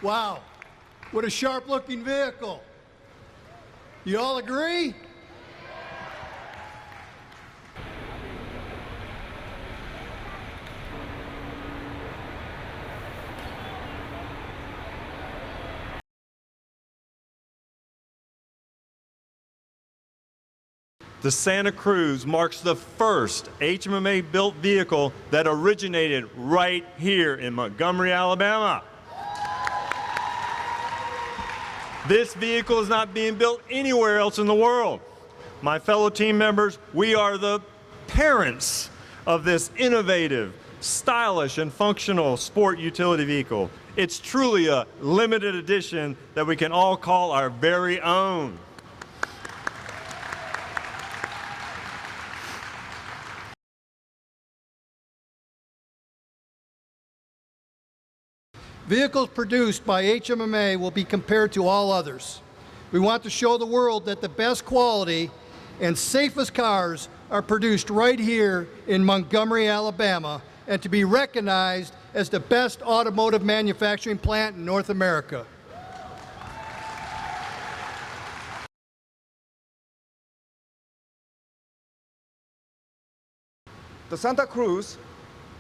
Wow, what a sharp-looking vehicle. You all agree? The Santa Cruz marks the first HMMA-built vehicle that originated right here in Montgomery, Alabama. This vehicle is not being built anywhere else in the world. My fellow team members, we are the parents of this innovative, stylish, and functional sport utility vehicle. It's truly a limited edition that we can all call our very own. Vehicles produced by HMMA will be compared to all others. We want to show the world that the best quality and safest cars are produced right here in Montgomery, Alabama, and to be recognized as the best automotive manufacturing plant in North America. The Santa Cruz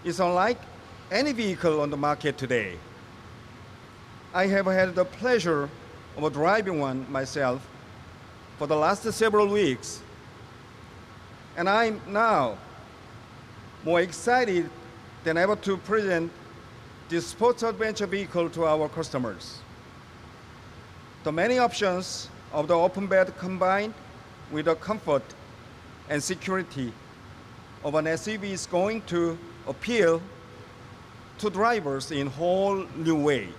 is unlike any vehicle on the market today. I have had the pleasure of driving one myself for the last several weeks, and I'm now more excited than ever to present this sports adventure vehicle to our customers. The many options of the open bed combined with the comfort and security of an SUV is going to appeal to drivers in a whole new way.